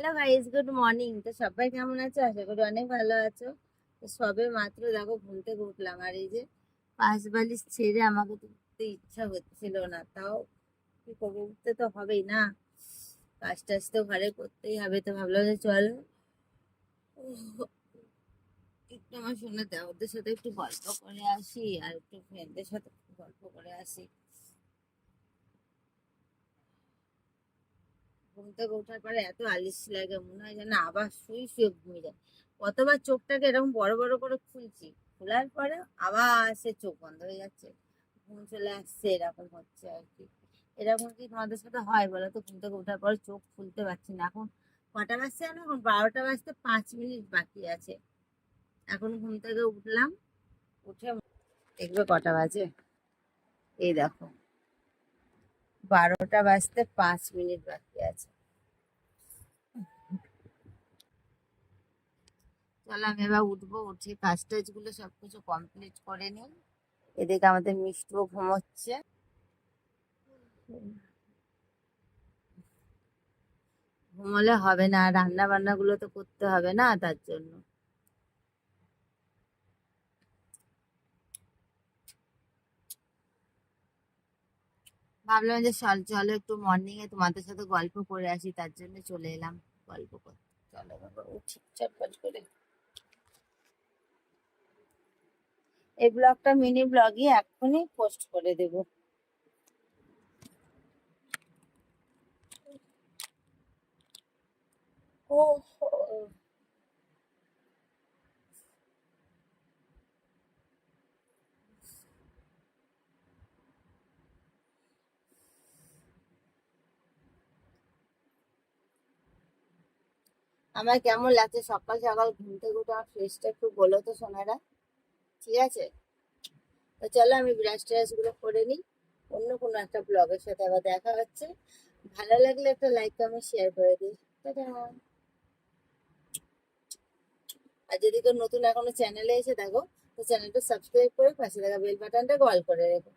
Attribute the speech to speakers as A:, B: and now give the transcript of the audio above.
A: Hello guys, good morning. তো সবাই কেমন আছো? আশা করি অনেক ভালো আছো। তো সবে মাত্র দেখো ঘুম থেকে উঠলাম, আর এই যে পাশ বালিশ ছেড়ে আমাকে তো উঠতে ইচ্ছা হচ্ছিল না, তাও কি করবো, উঠতে তো হবেই না। কাজ টাজ তো ঘরে করতেই হবে, তো ভাবলাম যে চলো একটু আমার শোনা ওদের সাথে একটু গল্প করে আসি, আর একটু ফ্রেন্ডদের সাথে একটু গল্প করে আসি। ঘুম থেকে ওঠার পরে এত আলিস লাগে, মনে হয় যেন আবার শুই শুয়ে ঘুমিয়ে যায়। কতবার চোখটাকে এরকম বড় বড় করে খুলছি, খোলার পরে আবার সে চোখ বন্ধ হয়ে যাচ্ছে, ঘুম চলে আসছে, এরকম হচ্ছে আর কি। এরকম কি তোমাদের সাথে হয় বলো তো? ঘুম থেকে ওঠার পরে চোখ খুলতে পারছি না। এখন কটা বাজছে জানো? এখন 12টা বাজতে 5 মিনিট বাকি আছে। এখন ঘুম থেকে উঠলাম, উঠে দেখবে কটা বাজে, এই দেখো 12টা বাজতে 5 মিনিট বাকি আছে। চলো আমি এবার উঠবো, উঠে কাজ টাজ গুলো সবকিছু কমপ্লিট করে নিই। এদিকে আমাদের মিষ্টুও ঘুমোচ্ছে। ঘুমোলে হবে না, রান্না বান্না গুলো তো করতে হবে না, তার জন্য ভাবলাম যে চলো একটু মর্নিং এ তোমাদের সাথে গল্প করে আসি, তার জন্য চলে এলাম গল্প করতে। চলো বাবা উঠি চটপট করে। এই ব্লগটা মিনি ব্লগই এক্ষুনি পোস্ট করে দেবো। ও, আমার কেমন লাগছে সকাল সকাল ঘুম থেকে উঠে? আমার ফেসটা একটু বলো তো সোনারা, ঠিক আছে? তো চলো আমি ব্রাশ ট্রাশ গুলো করে নিই। অন্য কোনো একটা ব্লগের সাথে আবার দেখা হচ্ছে। ভালো লাগলে একটা লাইক কমেন্ট শেয়ার করে দিই। টাটা। আর যদি কেউ নতুন এখনো চ্যানেলে এসে থাকো, তো চ্যানেলটা সাবস্ক্রাইব করে পাশে থাকা বেল বাটনটা অল করে রেখো।